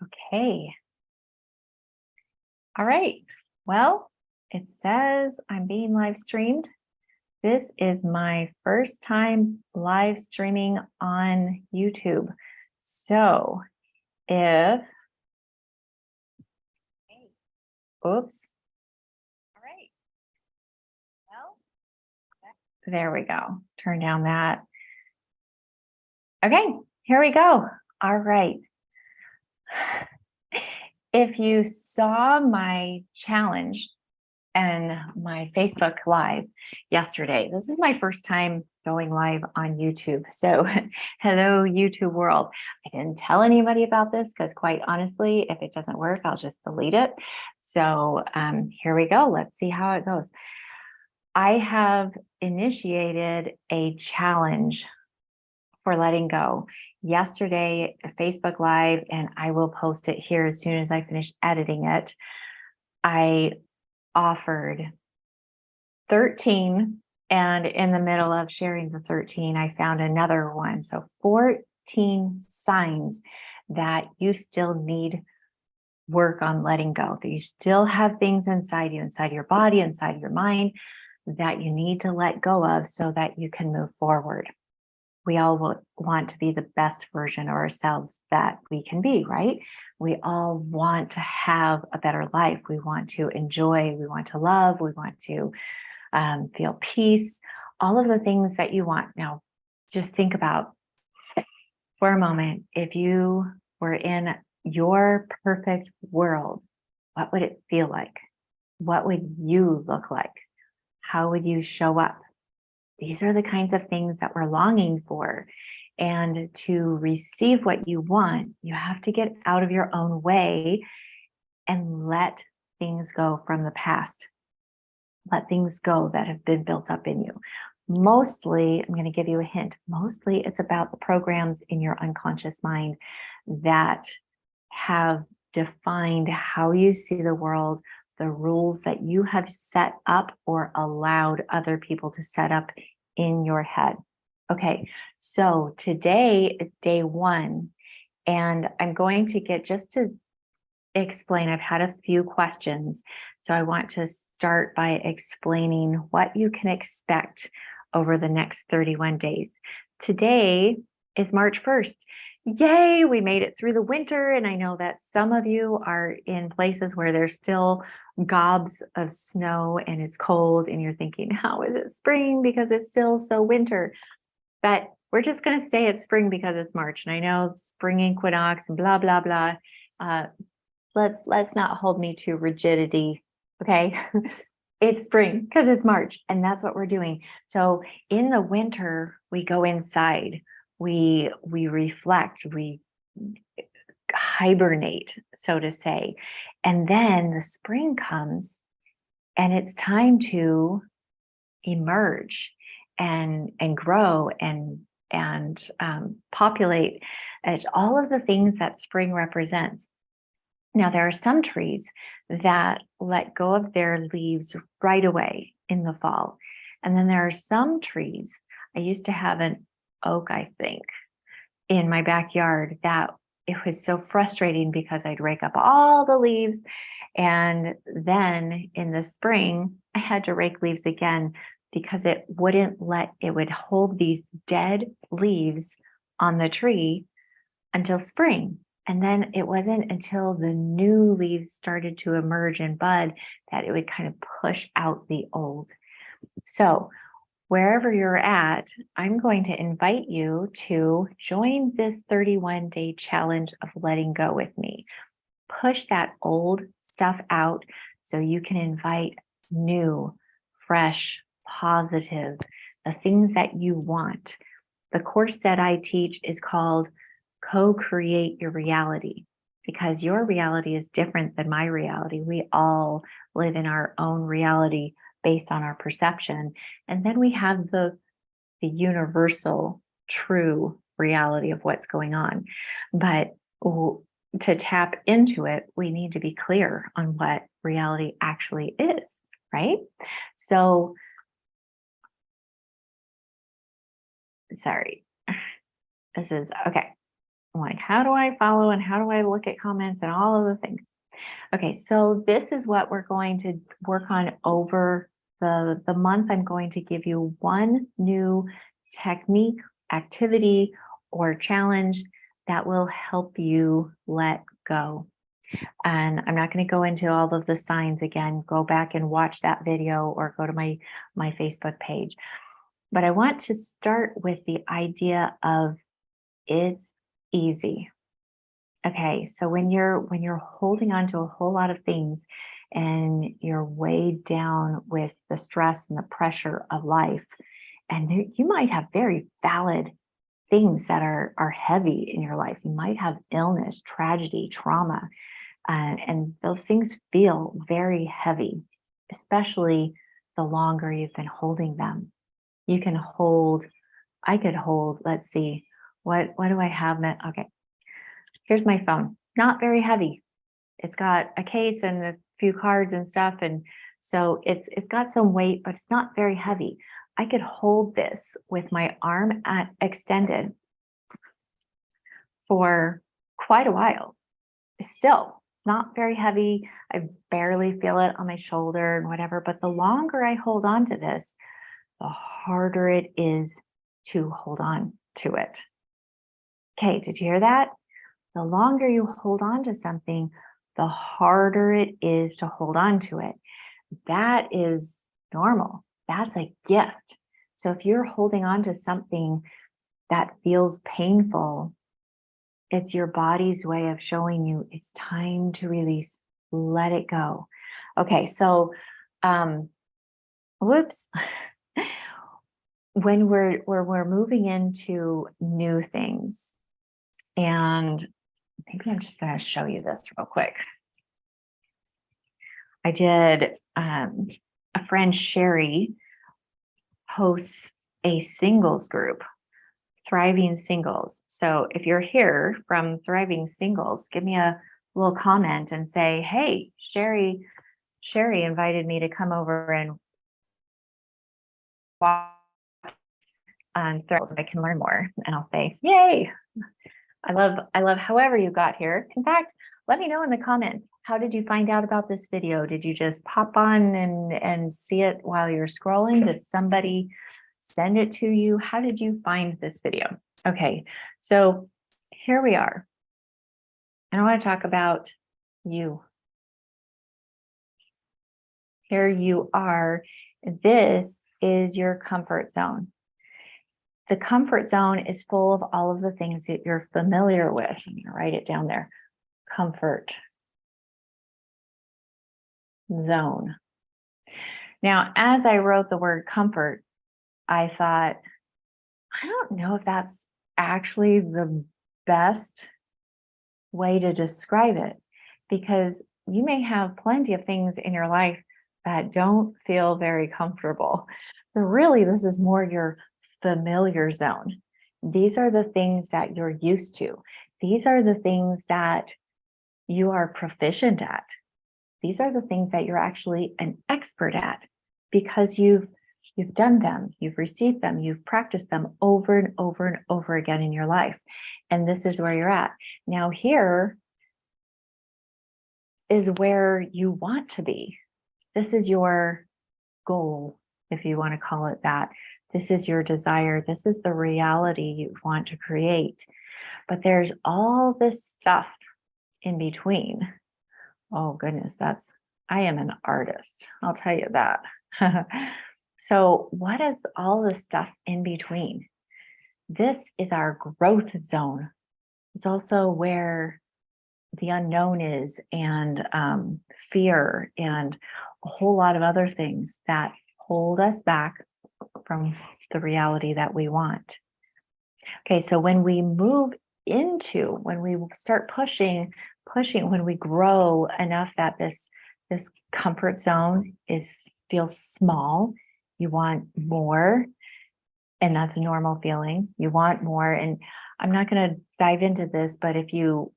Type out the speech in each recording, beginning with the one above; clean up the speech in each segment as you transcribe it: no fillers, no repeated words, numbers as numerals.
Okay. All right. Well, it says I'm being live streamed. This is my first time live streaming on YouTube. So if, oops. All right. Well, there we go. Turn down that. Okay, here we go. All right. If you saw my challenge and my Facebook Live yesterday, this is my first time going live on YouTube. So hello, YouTube world. I didn't tell anybody about this because quite honestly, if it doesn't work, I'll just delete it. So here we go. Let's see how it goes. I have initiated a challenge for letting go yesterday, Facebook Live, and I will post it here as soon as I finish editing it. I offered 13, and in the middle of sharing the 13, I found another one. So 14 signs that you still need work on letting go, that you still have things inside you, inside your body, inside your mind, that you need to let go of so that you can move forward. We all want to be the best version of ourselves that we can be, right? We all want to have a better life. We want to enjoy, we want to love, we want to feel peace, all of the things that you want. Now, just think about for a moment, if you were in your perfect world, what would it feel like? What would you look like? How would you show up? These are the kinds of things that we're longing for. And to receive what you want, you have to get out of your own way and let things go from the past. Let things go that have been built up in you. Mostly, I'm going to give you a hint. Mostly it's about the programs in your unconscious mind that have defined how you see the world, the rules that you have set up or allowed other people to set up in your head. Okay, so today is day one, and I'm going to get just to explain. I've had a few questions, so I want to start by explaining what you can expect over the next 31 days. Today is March 1st. Yay, we made it through the winter, and I know that some of you are in places where there's still gobs of snow and it's cold, and you're thinking, how is it spring because it's still so winter? But we're just going to say it's spring because it's March, and I know spring equinox and blah blah blah. Let's not hold me to rigidity, okay? It's spring because it's March, and that's what we're doing. So in the winter, we go inside, we reflect, we hibernate, so to say. And then the spring comes, and it's time to emerge and grow and populate, and all of the things that spring represents. Now, there are some trees that let go of their leaves right away in the fall. And then there are some trees, I used to have an oak, I think, in my backyard that it was so frustrating because I'd rake up all the leaves. And then in the spring, I had to rake leaves again because it would hold these dead leaves on the tree until spring. And then it wasn't until the new leaves started to emerge and bud that it would kind of push out the old. So wherever you're at, I'm going to invite you to join this 31-day challenge of letting go with me. Push that old stuff out so you can invite new, fresh, positive, the things that you want. The course that I teach is called Co-Create Your Reality, because your reality is different than my reality. We all live in our own reality based on our perception. And then we have the universal, true reality of what's going on. But to tap into it, we need to be clear on what reality actually is, right? So, sorry, this is okay. I'm like, how do I follow and how do I look at comments and all of the things? Okay, so this is what we're going to work on over the month. I'm going to give you one new technique, activity, or challenge that will help you let go. And I'm not going to go into all of the signs again. Go back and watch that video or go to my Facebook page. But I want to start with the idea of it's easy. Okay, so when you're holding on to a whole lot of things and you're weighed down with the stress and the pressure of life, and you might have very valid things that are heavy in your life. You might have illness, tragedy, trauma, and those things feel very heavy, especially the longer you've been holding them. You can hold, I could hold, let's see, what do I have? Okay, here's my phone, not very heavy. It's got a case and a few cards and stuff. And so it's got some weight, but it's not very heavy. I could hold this with my arm extended for quite a while. It's still not very heavy. I barely feel it on my shoulder and whatever, but the longer I hold on to this, the harder it is to hold on to it. Okay, did you hear that? The longer you hold on to something, the harder it is to hold on to it. That is normal. That's a gift. So if you're holding on to something that feels painful, it's your body's way of showing you it's time to release, let it go. Okay, so whoops. When we're moving into new things, and maybe I'm just going to show you this real quick. I did, a friend, Sherry, hosts a singles group, Thriving Singles. So if you're here from Thriving Singles, give me a little comment and say, hey, Sherry invited me to come over and watch on Thrive. I can learn more. And I'll say, yay. I love however you got here. In fact, let me know in the comments, how did you find out about this video? Did you just pop on and see it while you're scrolling? Did somebody send it to you? How did you find this video? Okay, so here we are. And I want to talk about you. Here you are. This is your comfort zone. The comfort zone is full of all of the things that you're familiar with. I'm going to write it down there. Comfort zone. Now, as I wrote the word comfort, I thought, I don't know if that's actually the best way to describe it, because you may have plenty of things in your life that don't feel very comfortable. So really, this is more your familiar zone. These are the things that you're used to. These are the things that you are proficient at. These are the things that you're actually an expert at because you've done them, you've received them, you've practiced them over and over and over again in your life. And this is where you're at. Now here is where you want to be. This is your goal, if you want to call it that. This is your desire. This is the reality you want to create. But there's all this stuff in between. Oh goodness, I am an artist. I'll tell you that. So what is all the stuff in between? This is our growth zone. It's also where the unknown is, and fear, and a whole lot of other things that hold us back from the reality that we want. Okay, so when we when we start pushing, when we grow enough that this comfort zone feels small, you want more, and that's a normal feeling. You want more, and I'm not going to dive into this, but if you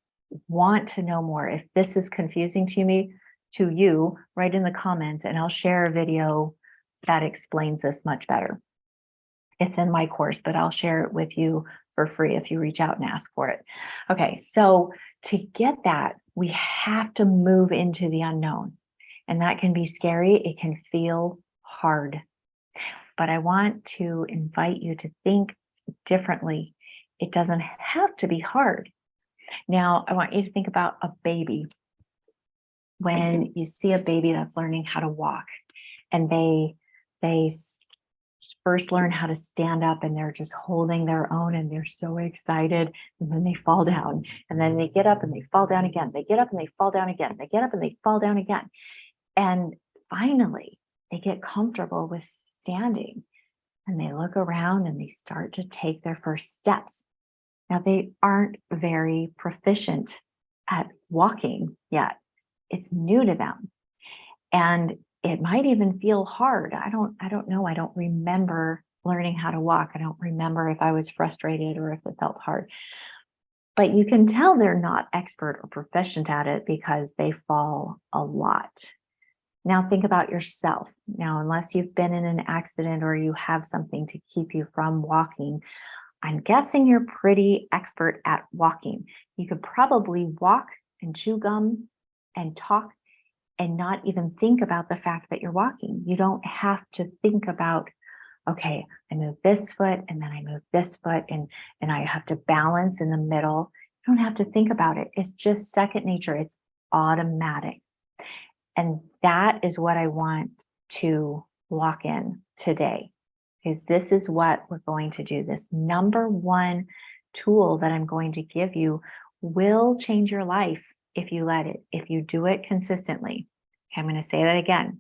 want to know more, if this is confusing to you, write in the comments and I'll share a video that explains this much better. It's in my course, but I'll share it with you for free if you reach out and ask for it. Okay, so to get that, we have to move into the unknown. And that can be scary. It can feel hard. But I want to invite you to think differently. It doesn't have to be hard. Now, I want you to think about a baby. When you see a baby that's learning how to walk, and they first learn how to stand up, and they're just holding their own, and they're so excited, and then they fall down, and then they get up and they fall down again. They get up and they fall down again. They get up and they fall down again. And finally, they get comfortable with standing, and they look around and they start to take their first steps. Now, they aren't very proficient at walking yet. It's new to them. And it might even feel hard. I don't know. I don't remember learning how to walk. I don't remember if I was frustrated or if it felt hard. But you can tell they're not expert or proficient at it because they fall a lot. Now think about yourself. Now, unless you've been in an accident or you have something to keep you from walking, I'm guessing you're pretty expert at walking. You could probably walk and chew gum and talk and not even think about the fact that you're walking. You don't have to think about, okay, I move this foot and then I move this foot and I have to balance in the middle. You don't have to think about it. It's just second nature. It's automatic. And that is what I want to lock in today, because this is what we're going to do. This number one tool that I'm going to give you will change your life if you let it, if you do it consistently. Okay, I'm going to say that again.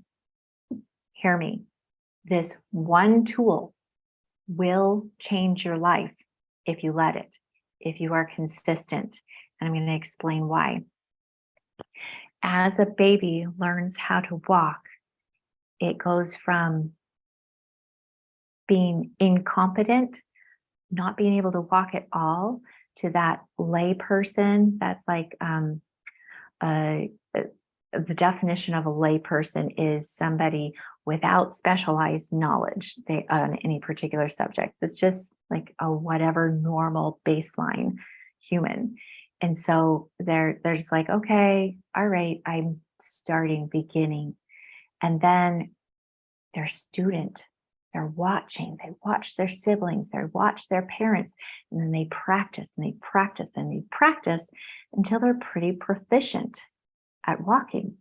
Hear me. This one tool will change your life if you let it, if you are consistent. And I'm going to explain why. As a baby learns how to walk, it goes from being incompetent, not being able to walk at all, to that lay person. That's like the definition of a lay person is somebody without specialized knowledge on any particular subject. It's just like a whatever normal baseline human. And so they're just like, okay, all right, I'm beginning. And then they're student. They're watching. They watch their siblings. They watch their parents. And then they practice and they practice and they practice until they're pretty proficient at walking.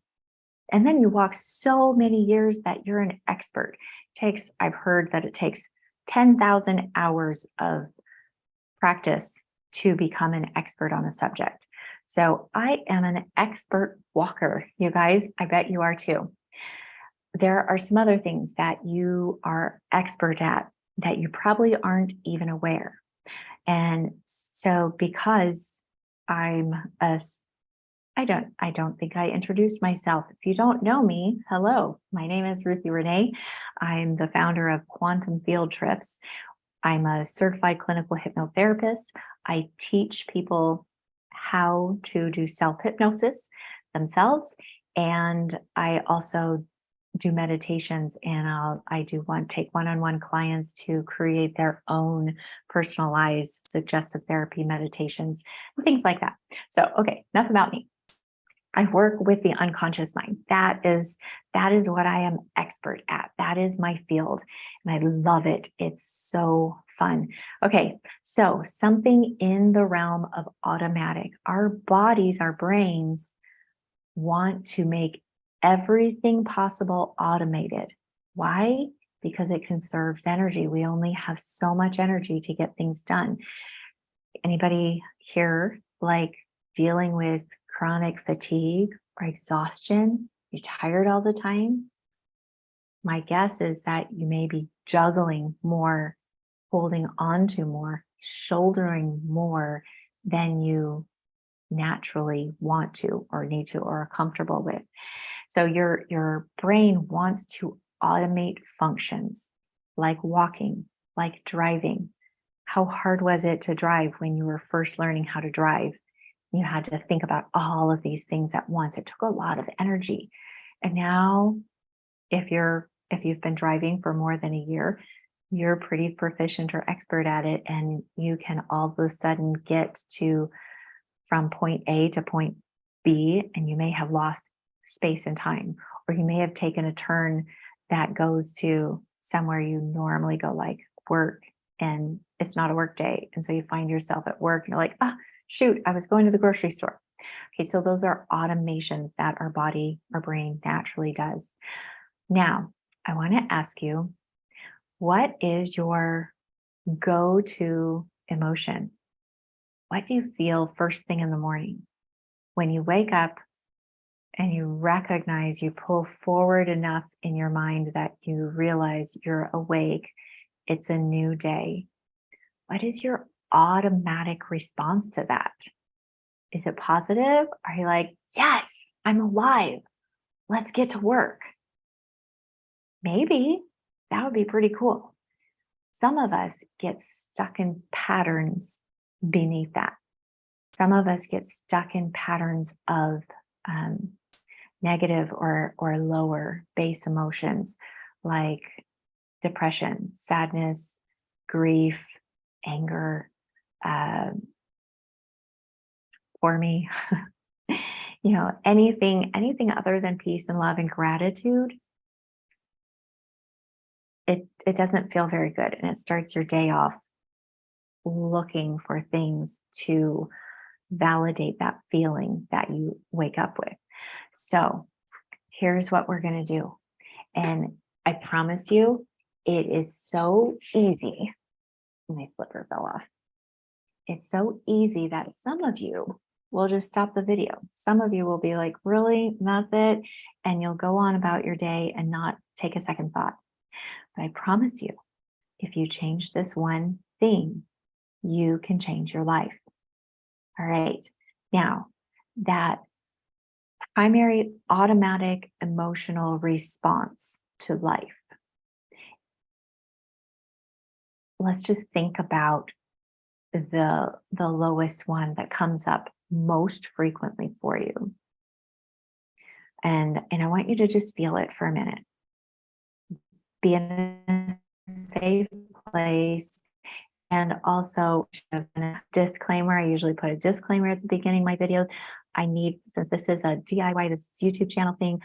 And then you walk so many years that you're an expert. I've heard that it takes 10,000 hours of practice to become an expert on a subject. So I am an expert walker, you guys. I bet you are too. There are some other things that you are expert at that you probably aren't even aware. And so because I don't think I introduced myself. If you don't know me, hello, my name is Ruthie Renee. I'm the founder of Quantum Field Trips. I'm a certified clinical hypnotherapist. I teach people how to do self-hypnosis themselves. And I also do meditations, and I take one-on-one clients to create their own personalized suggestive therapy meditations and things like that. So, okay, enough about me. I work with the unconscious mind. That is what I am expert at. That is my field, and I love it. It's so fun. Okay, so something in the realm of automatic. Our bodies, our brains want to make everything possible automated. Why? Because it conserves energy. We only have so much energy to get things done. Anybody here like dealing with chronic fatigue or exhaustion? You're tired all the time? My guess is that you may be juggling more, holding on to more, shouldering more than you naturally want to or need to or are comfortable with. So your brain wants to automate functions like walking, like driving. How hard was it to drive when you were first learning how to drive? You had to think about all of these things at once. It took a lot of energy. And now if you've been driving for more than a year, you're pretty proficient or expert at it, and you can all of a sudden get to from point A to point B, and you may have lost space and time, or you may have taken a turn that goes to somewhere you normally go, like work, and it's not a work day. And so you find yourself at work and you're like, oh, shoot, I was going to the grocery store. Okay, so those are automations that our body, our brain naturally does. Now, I want to ask you, what is your go-to emotion? What do you feel first thing in the morning when you wake up and you recognize, you pull forward enough in your mind that you realize you're awake, it's a new day? What is your automatic response to that? Is it positive? Are you like, yes, I'm alive, let's get to work? Maybe that would be pretty cool. Some of us get stuck in patterns beneath that. Some of us get stuck in patterns of negative or lower base emotions like depression, sadness, grief, anger, for me, anything other than peace and love and gratitude, it doesn't feel very good, and it starts your day off looking for things to validate that feeling that you wake up with. So here's what we're going to do. And I promise you, it is so easy. My slipper fell off. It's so easy that some of you will just stop the video. Some of you will be like, really, that's it? And you'll go on about your day and not take a second thought. But I promise you, if you change this one thing, you can change your life. All right. Now, that primary automatic emotional response to life, let's just think about the lowest one that comes up most frequently for you. And I want you to just feel it for a minute. Be in a safe place. And also, a disclaimer, I usually put a disclaimer at the beginning of my videos. Since this is a DIY, this is YouTube channel thing,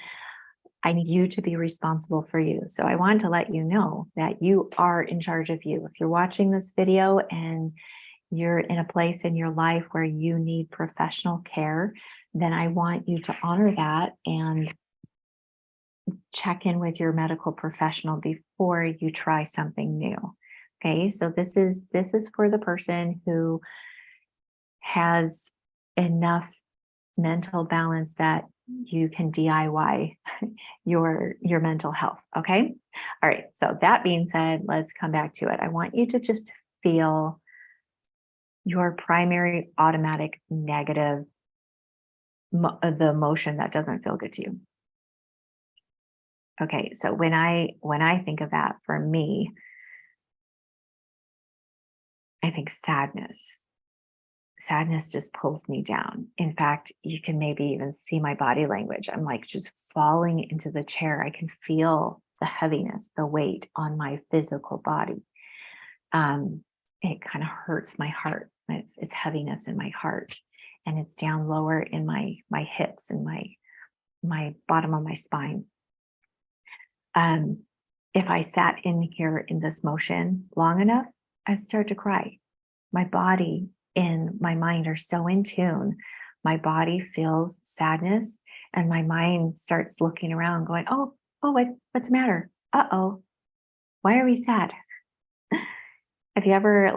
I need you to be responsible for you. So I want to let you know that you are in charge of you. If you're watching this video and you're in a place in your life where you need professional care, then I want you to honor that and check in with your medical professional before you try something new. Okay, so this is for the person who has enough mental balance that you can DIY your mental health. Okay, all right. So that being said, let's come back to it. I want you to just feel your primary automatic negative, the emotion that doesn't feel good to you. Okay, so when I think of that, for me, I think sadness. Sadness just pulls me down. In fact, you can maybe even see my body language. I'm like just falling into the chair. I can feel the heaviness, the weight on my physical body. It kind of hurts my heart. It's heaviness in my heart, and it's down lower in my hips and my bottom of my spine. If I sat in here in this motion long enough, I'd start to cry. My body and my mind are so in tune. My body feels sadness, and my mind starts looking around going, oh, what's the matter? Uh-oh, why are we sad? Have you ever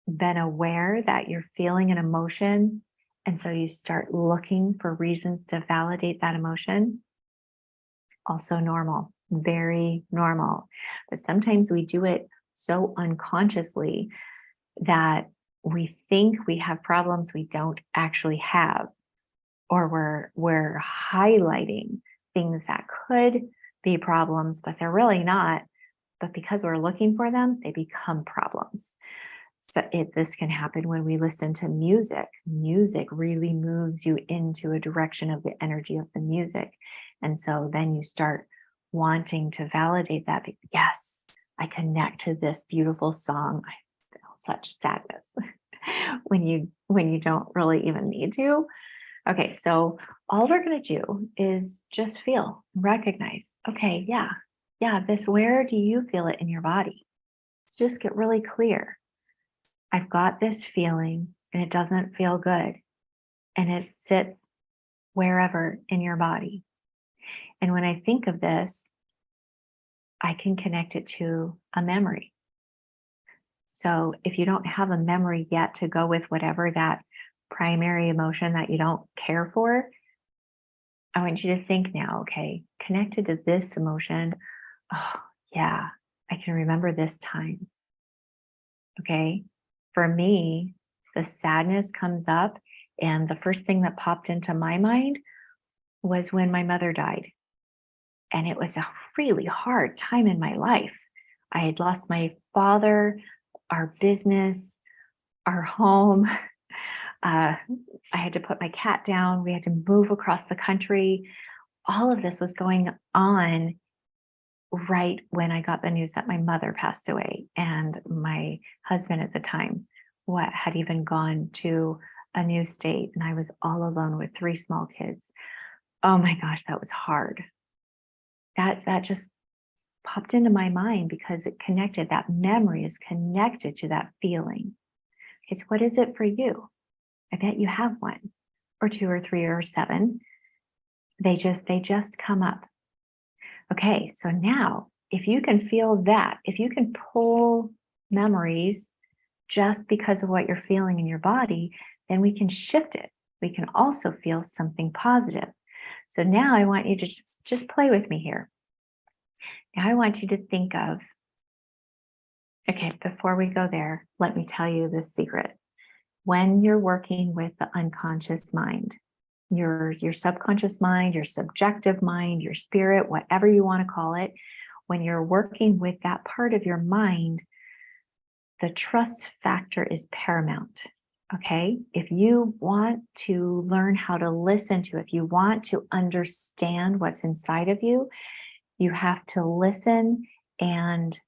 been aware that you're feeling an emotion, and so you start looking for reasons to validate that emotion? Also normal, very normal. But sometimes we do it so unconsciously that we think we have problems we don't actually have, or we're highlighting things that could be problems, but they're really not. But because we're looking for them, they become problems. So this can happen when we listen to music. Music really moves you into a direction of the energy of the music. And so then you start wanting to validate that. Yes, I connect to this beautiful song. I feel such sadness when you don't really even need to. Okay, so all we're going to do is just feel, recognize, okay, yeah, this, where do you feel it in your body? Let's just get really clear. I've got this feeling and it doesn't feel good. And it sits wherever in your body. And when I think of this, I can connect it to a memory. So if you don't have a memory yet to go with whatever that primary emotion that you don't care for, I want you to think now, okay, connected to this emotion. Oh, yeah, I can remember this time. Okay. For me, the sadness comes up, and the first thing that popped into my mind was when my mother died. And it was a really hard time in my life. I had lost my father, our business, our home. I had to put my cat down. We had to move across the country. All of this was going on right when I got the news that my mother passed away, and my husband at the time had even gone to a new state, and I was all alone with 3 small kids. Oh my gosh, that was hard. That just popped into my mind because it connected. That memory is connected to that feeling. Okay, so what is it for you? I bet you have one, or 2 or 3 or 7. They just come up. Okay, so now if you can feel that, if you can pull memories just because of what you're feeling in your body, then we can shift it. We can also feel something positive. So now I want you to just play with me here. Now I want you to think of, okay, before we go there, let me tell you this secret. When you're working with the unconscious mind, your subconscious mind, your subjective mind, your spirit, whatever you want to call it, when you're working with that part of your mind, the trust factor is paramount. Okay. If you want to learn how to listen to, if you want to understand what's inside of you, you have to listen and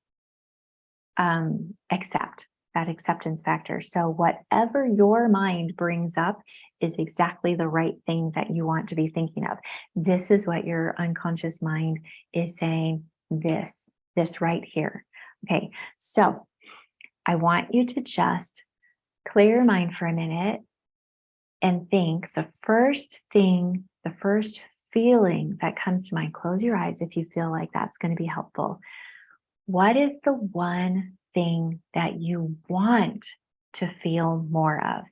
accept, that acceptance factor. So whatever your mind brings up is exactly the right thing that you want to be thinking of. This is what your unconscious mind is saying, this right here. Okay, so I want you to just clear your mind for a minute and think the first thing, the first feeling that comes to mind. Close your eyes if you feel like that's going to be helpful. What is the one thing that you want to feel more of?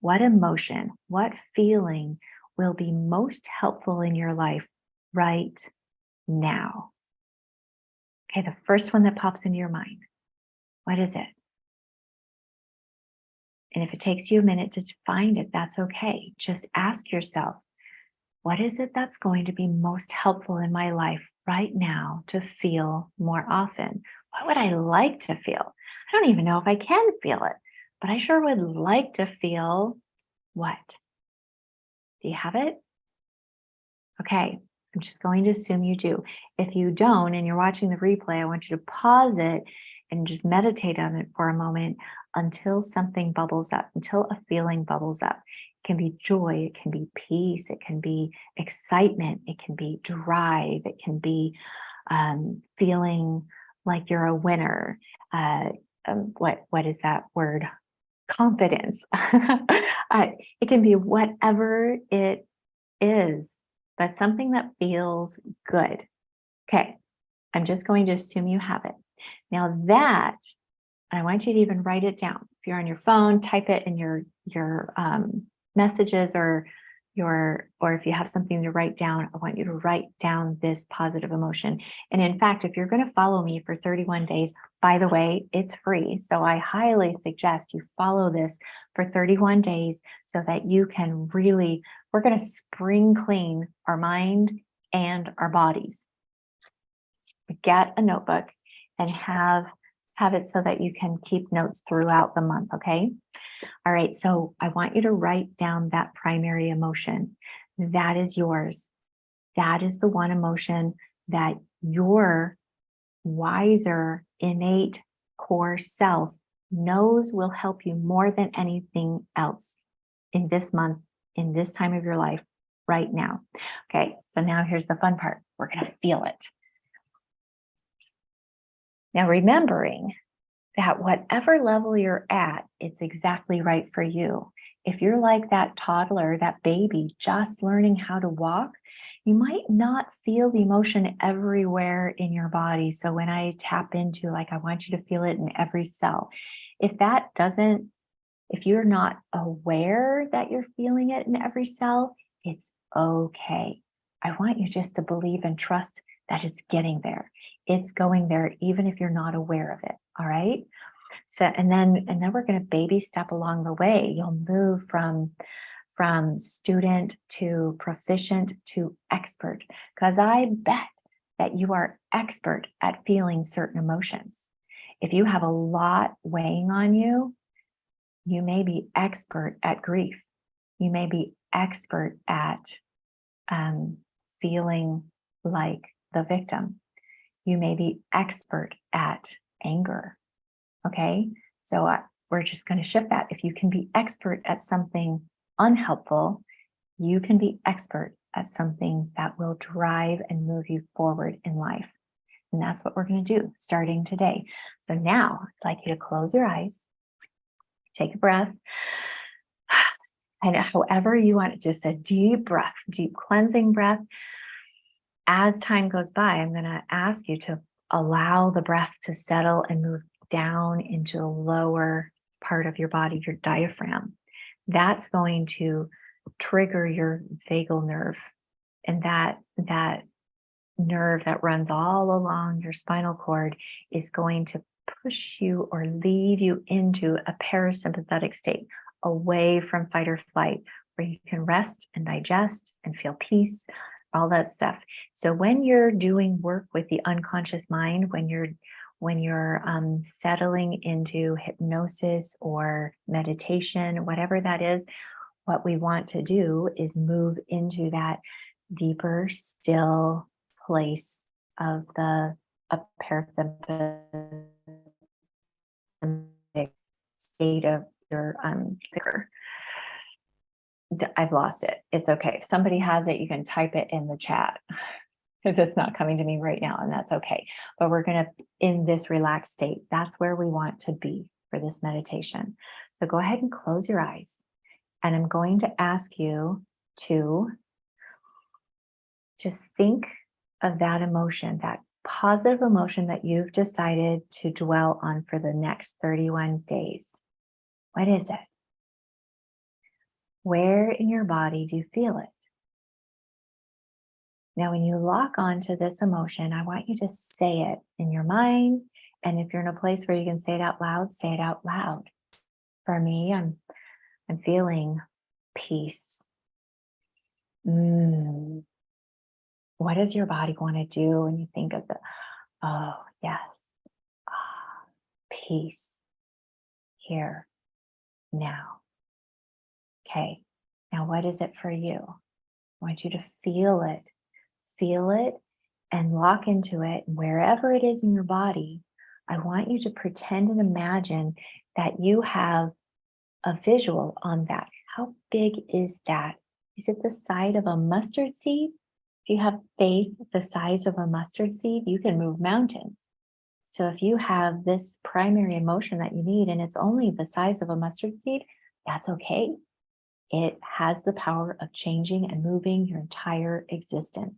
What emotion, what feeling will be most helpful in your life right now? Okay, the first one that pops into your mind. What is it? And if it takes you a minute to find it, that's okay. Just ask yourself, what is it that's going to be most helpful in my life right now to feel more often? What would I like to feel? I don't even know if I can feel it, but I sure would like to feel what? Do you have it? Okay, I'm just going to assume you do. If you don't and you're watching the replay, I want you to pause it and just meditate on it for a moment until something bubbles up, until a feeling bubbles up. It can be joy, it can be peace, it can be excitement, it can be drive, it can be feeling like you're a winner. What is that word? Confidence. It can be whatever it is, but something that feels good. Okay, I'm just going to assume you have it. Now that, I want you to even write it down. If you're on your phone, type it in your messages, or if you have something to write down, I want you to write down this positive emotion. And in fact, if you're going to follow me for 31 days, by the way, it's free. So I highly suggest you follow this for 31 days so that you can really, we're going to spring clean our mind and our bodies. Get a notebook and have it so that you can keep notes throughout the month, okay? All right, so I want you to write down that primary emotion. That is yours. That is the one emotion that your wiser, innate core self knows will help you more than anything else in this month, in this time of your life, right now. Okay, so now here's the fun part. We're going to feel it. Now, remembering that whatever level you're at, it's exactly right for you. If you're like that toddler, that baby just learning how to walk, you might not feel the emotion everywhere in your body. So when I tap into, like, I want you to feel it in every cell. If you're not aware that you're feeling it in every cell, it's okay. I want you just to believe and trust that it's getting there. It's going there, even if you're not aware of it. All right. So, and then we're going to baby step along the way. You'll move from student to proficient to expert, because I bet that you are expert at feeling certain emotions. If you have a lot weighing on you, you may be expert at grief. You may be expert at feeling like the victim. You may be expert at anger. Okay, so we're just going to shift that. If you can be expert at something unhelpful, you can be expert at something that will drive and move you forward in life. And that's what we're going to do starting today. So now I'd like you to close your eyes, take a breath, and however you want it, just a deep breath, deep cleansing breath. As time goes by, I'm going to ask you to allow the breath to settle and move down into the lower part of your body, your diaphragm. That's going to trigger your vagal nerve. And that nerve that runs all along your spinal cord is going to push you or lead you into a parasympathetic state, away from fight or flight, where you can rest and digest and feel peace, all that stuff. So when you're doing work with the unconscious mind, when you're settling into hypnosis or meditation, whatever that is, what we want to do is move into that deeper, still place of the parasympathetic state of your I've lost it. It's okay. If somebody has it, you can type it in the chat, because it's not coming to me right now, and that's okay. But we're going to, in this relaxed state, that's where we want to be for this meditation. So go ahead and close your eyes. And I'm going to ask you to just think of that emotion, that positive emotion that you've decided to dwell on for the next 31 days. What is it? Where in your body do you feel it? Now, when you lock onto this emotion, I want you to say it in your mind. And if you're in a place where you can say it out loud, say it out loud. For me, I'm feeling peace. What does your body want to do when you think of oh, yes, peace here, now. Okay, now what is it for you? I want you to feel it and lock into it. Wherever it is in your body, I want you to pretend and imagine that you have a visual on that. How big is that? Is it the size of a mustard seed? If you have faith the size of a mustard seed, you can move mountains. So if you have this primary emotion that you need, and it's only the size of a mustard seed, that's okay. It has the power of changing and moving your entire existence.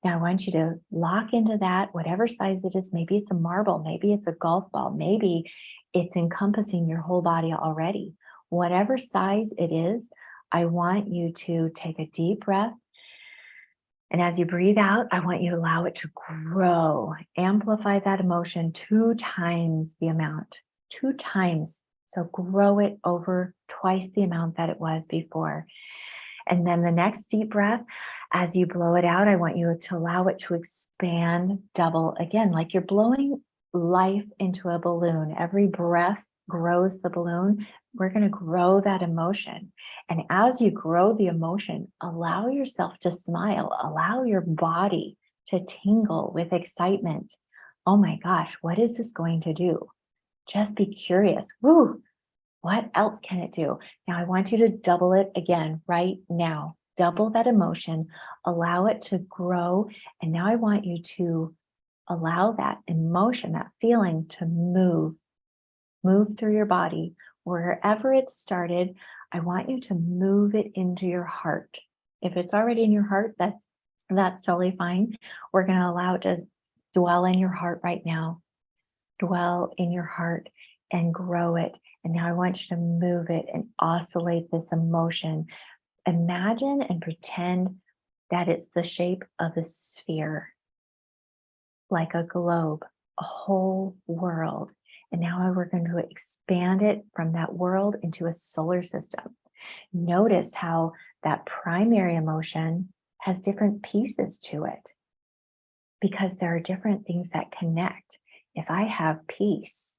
Now I want you to lock into that, whatever size it is. Maybe it's a marble, maybe it's a golf ball, maybe it's encompassing your whole body already. Whatever size it is, I want you to take a deep breath. And as you breathe out, I want you to allow it to grow, amplify that emotion 2 times the amount, 2 times. So grow it over twice the amount that it was before. And then the next deep breath, as you blow it out, I want you to allow it to expand double again, like you're blowing life into a balloon. Every breath grows the balloon. We're going to grow that emotion. And as you grow the emotion, allow yourself to smile, allow your body to tingle with excitement. oh my gosh, what is this going to do? Just be curious. Woo, what else can it do? Now I want you to double it again right now. Double that emotion, allow it to grow. And now I want you to allow that emotion, that feeling to move through your body. Wherever it started, I want you to move it into your heart. If it's already in your heart, that's totally fine. We're going to allow it to dwell in your heart right now. Dwell in your heart and grow it. And now I want you to move it and oscillate this emotion. Imagine and pretend that it's the shape of a sphere, like a globe, a whole world. And now we're going to expand it from that world into a solar system. Notice how that primary emotion has different pieces to it because there are different things that connect. If I have peace,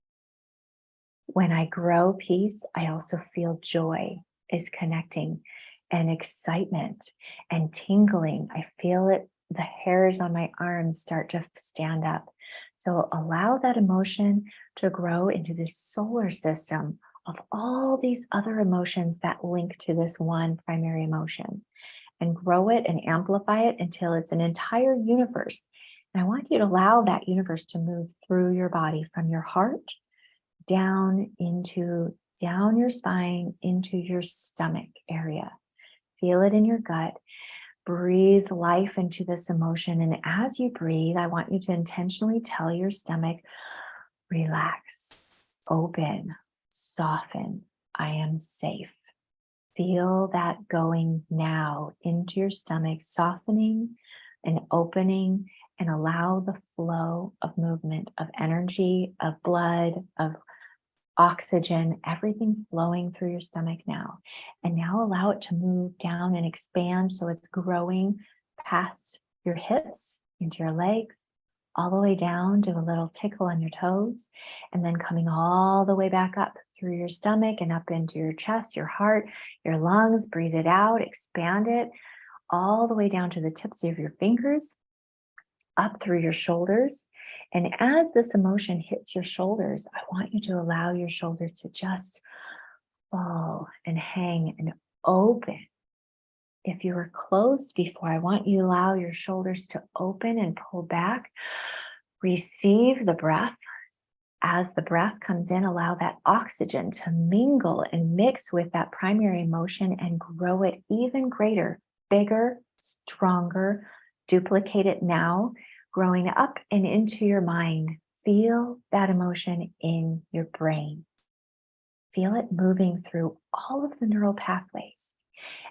when I grow peace, I also feel joy is connecting and excitement and tingling. I feel it, the hairs on my arms start to stand up. So allow that emotion to grow into this solar system of all these other emotions that link to this one primary emotion, and grow it and amplify it until it's an entire universe. And I want you to allow that universe to move through your body from your heart down your spine into your stomach area. Feel it in your gut. Breathe life into this emotion. And as you breathe, I want you to intentionally tell your stomach, relax, open, soften. I am safe. Feel that going now into your stomach, softening and opening, and allow the flow of movement, of energy, of blood, of oxygen, everything flowing through your stomach now. And now allow it to move down and expand so it's growing past your hips, into your legs, all the way down to a little tickle on your toes, and then coming all the way back up through your stomach and up into your chest, your heart, your lungs. Breathe it out, expand it all the way down to the tips of your fingers, up through your shoulders. And as this emotion hits your shoulders, I want you to allow your shoulders to just fall and hang and open. If you were closed before, I want you to allow your shoulders to open and pull back. Receive the breath. As the breath comes in, allow that oxygen to mingle and mix with that primary emotion and grow it even greater, bigger, stronger. Duplicate it now, growing up and into your mind. Feel that emotion in your brain. Feel it moving through all of the neural pathways.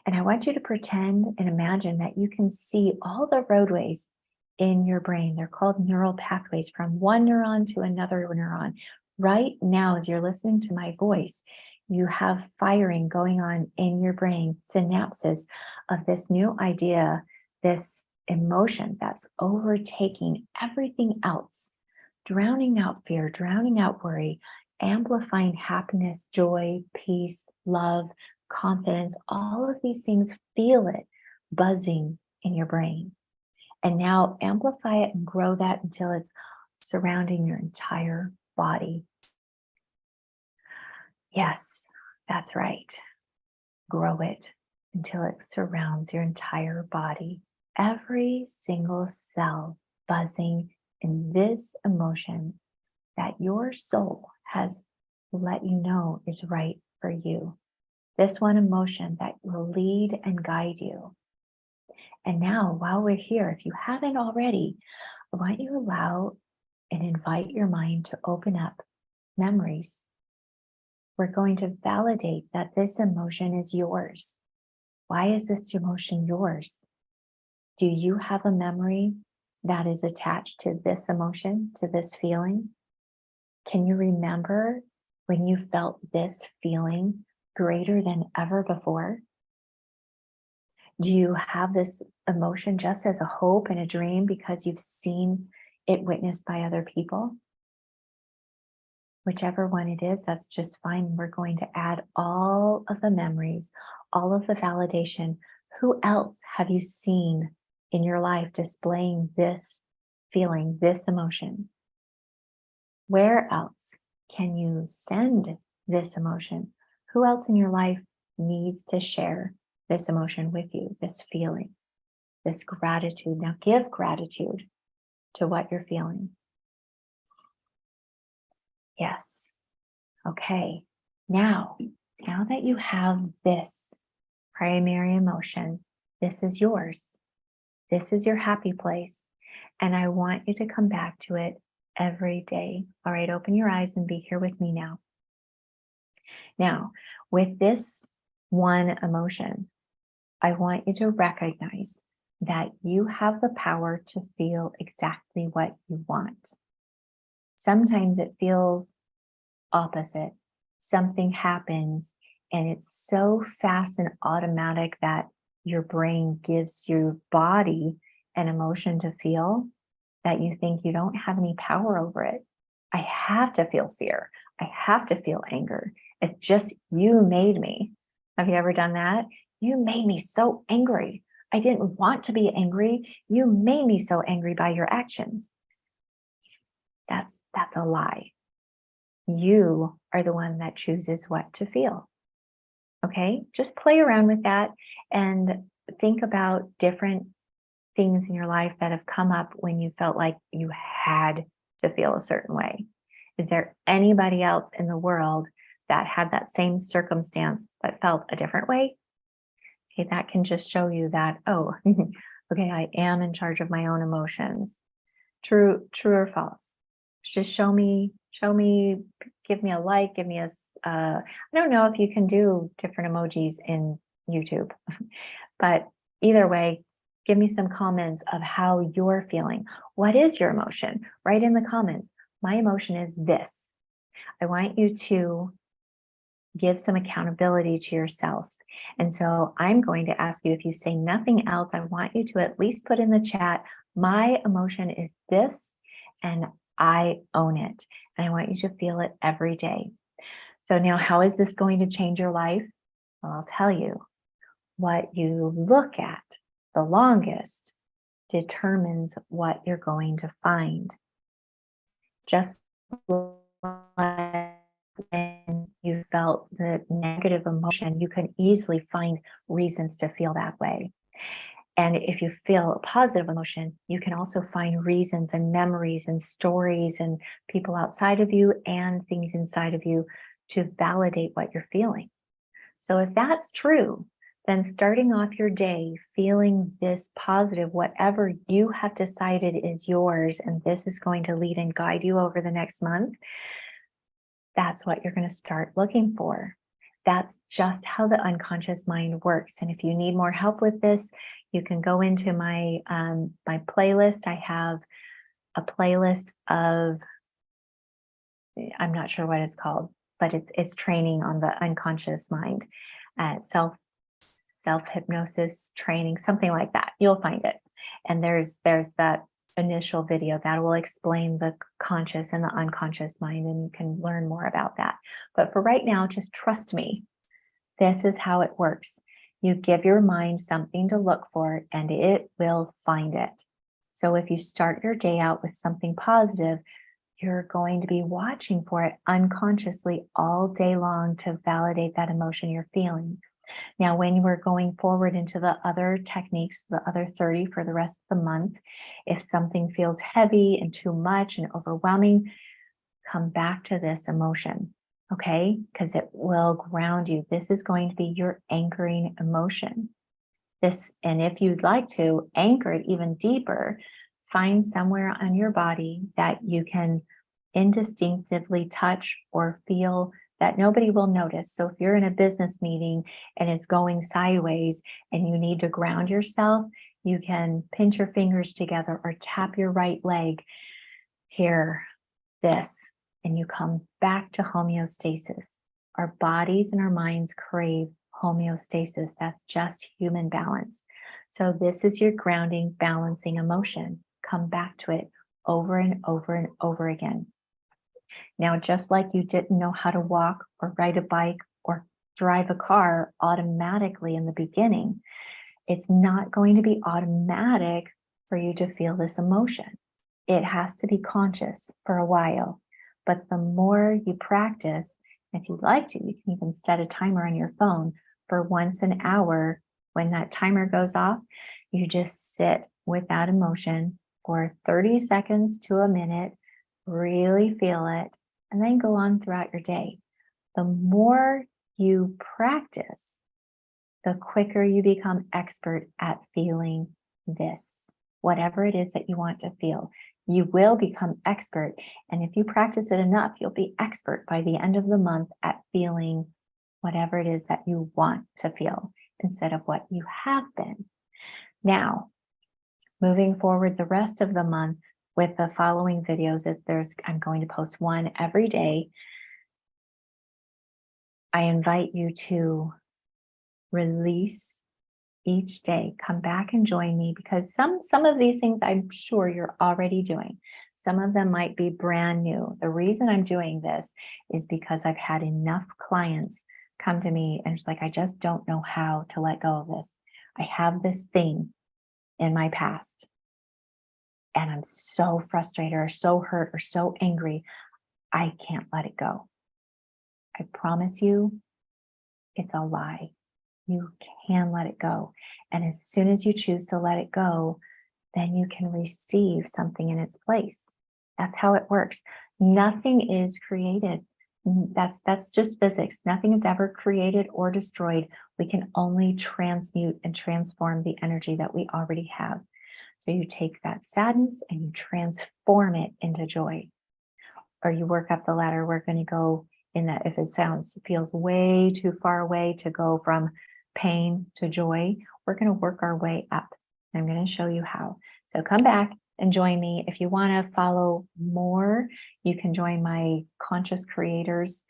And I want you to pretend and imagine that you can see all the roadways in your brain. They're called neural pathways, from one neuron to another neuron. Right now, as you're listening to my voice, you have firing going on in your brain, synapses of this new idea, this emotion that's overtaking everything else, drowning out fear, drowning out worry, amplifying happiness, joy, peace, love, confidence. All of these things, feel it buzzing in your brain. And now amplify it and grow that until it's surrounding your entire body. Yes, that's right. Grow it until it surrounds your entire body. Every single cell buzzing in this emotion that your soul has let you know is right for you. This one emotion that will lead and guide you. And now, while we're here, if you haven't already, I want you to allow and invite your mind to open up memories. We're going to validate that this emotion is yours. Why is this emotion yours? Do you have a memory that is attached to this emotion, to this feeling? Can you remember when you felt this feeling greater than ever before? Do you have this emotion just as a hope and a dream because you've seen it witnessed by other people? Whichever one it is, that's just fine. We're going to add all of the memories, all of the validation. Who else have you seen in your life displaying this feeling, this emotion? Where else can you send this emotion? Who else in your life needs to share this emotion with you, this feeling, this gratitude? Now give gratitude to what you're feeling. Yes. Okay. Now that you have this primary emotion, this is yours. This is your happy place. And I want you to come back to it every day. All right, open your eyes and be here with me now. Now, with this one emotion, I want you to recognize that you have the power to feel exactly what you want. Sometimes it feels opposite. Something happens and it's so fast and automatic that your brain gives your body an emotion to feel that you think you don't have any power over it. I have to feel fear. I have to feel anger. It's just you made me. Have you ever done that? You made me so angry. I didn't want to be angry. You made me so angry by your actions. That's a lie. You are the one that chooses what to feel. Okay, just play around with that and think about different things in your life that have come up when you felt like you had to feel a certain way. Is there anybody else in the world that had that same circumstance but felt a different way? Okay, that can just show you that, oh, okay, I am in charge of my own emotions. True or false? Just show me, give me a like, give me I don't know if you can do different emojis in YouTube, but either way, give me some comments of how you're feeling. What is your emotion? Write in the comments. My emotion is this. I want you to give some accountability to yourself. And so I'm going to ask you, if you say nothing else, I want you to at least put in the chat, my emotion is this, and I own it. And I want you to feel it every day. So now, how is this going to change your life? Well, I'll tell you. What you look at the longest determines what you're going to find. Just like when you felt the negative emotion, you can easily find reasons to feel that way. And if you feel a positive emotion, you can also find reasons and memories and stories and people outside of you and things inside of you to validate what you're feeling. So if that's true, then starting off your day feeling this positive, whatever you have decided is yours, and this is going to lead and guide you over the next month, that's what you're going to start looking for. That's just how the unconscious mind works. And if you need more help with this, you can go into my my playlist. I have a playlist of, I'm not sure what it's called, but it's training on the unconscious mind, self hypnosis training, something like that. You'll find it. And there's that initial video that will explain the conscious and the unconscious mind, and you can learn more about that. But for right now, just trust me. This is how it works. You give your mind something to look for and it will find it. So if you start your day out with something positive, you're going to be watching for it unconsciously all day long to validate that emotion you're feeling. Now, when we're going forward into the other techniques, the other 30 for the rest of the month, if something feels heavy and too much and overwhelming, come back to this emotion, okay? Because it will ground you. This is going to be your anchoring emotion. And if you'd like to anchor it even deeper, find somewhere on your body that you can indistinctively touch or feel that nobody will notice. So if you're in a business meeting and it's going sideways and you need to ground yourself, you can pinch your fingers together or tap your right leg here, this, and you come back to homeostasis. Our bodies and our minds crave homeostasis. That's just human balance. So this is your grounding, balancing emotion. Come back to it over and over and over again. Now, just like you didn't know how to walk or ride a bike or drive a car automatically in the beginning, it's not going to be automatic for you to feel this emotion. It has to be conscious for a while. But the more you practice, if you'd like to, you can even set a timer on your phone for once an hour. When that timer goes off, you just sit without emotion for 30 seconds to a minute, really feel it, and then go on throughout your day. The more you practice, the quicker you become expert at feeling this, whatever it is that you want to feel. You will become expert. And if you practice it enough, you'll be expert by the end of the month at feeling whatever it is that you want to feel instead of what you have been. Now, moving forward the rest of the month with the following videos, I'm going to post one every day. I invite you to release each day. Come back and join me, because some of these things I'm sure you're already doing. Some of them might be brand new. The reason I'm doing this is because I've had enough clients come to me and it's like, I just don't know how to let go of this. I have this thing in my past and I'm so frustrated or so hurt or so angry, I can't let it go. I promise you, it's a lie. You can let it go. And as soon as you choose to let it go, then you can receive something in its place. That's how it works. Nothing is created. That's just physics. Nothing is ever created or destroyed. We can only transmute and transform the energy that we already have. So you take that sadness and you transform it into joy. Or you work up the ladder. We're going to go in that, if it feels way too far away to go from pain to joy, we're going to work our way up. I'm going to show you how. So come back and join me. If you want to follow more, you can join my Conscious Creators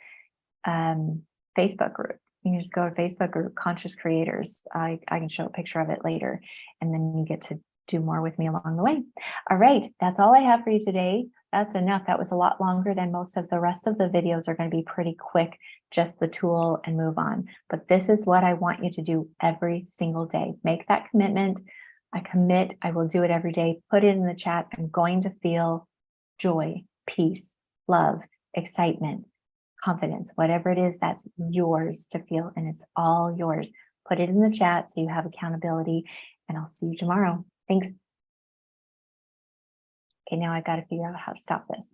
Facebook group. You can just go to Facebook group, Conscious Creators. I can show a picture of it later, and then you get to do more with me along the way. All right, that's all I have for you today. That's enough. That was a lot longer than most of the rest of the videos are going to be pretty quick, just the tool and move on. But this is what I want you to do every single day. Make that commitment. I commit, I will do it every day. Put it in the chat. I'm going to feel joy, peace, love, excitement, confidence, whatever it is that's yours to feel, and it's all yours. Put it in the chat so you have accountability, and I'll see you tomorrow. Thanks. Okay, now I've got to figure out how to stop this.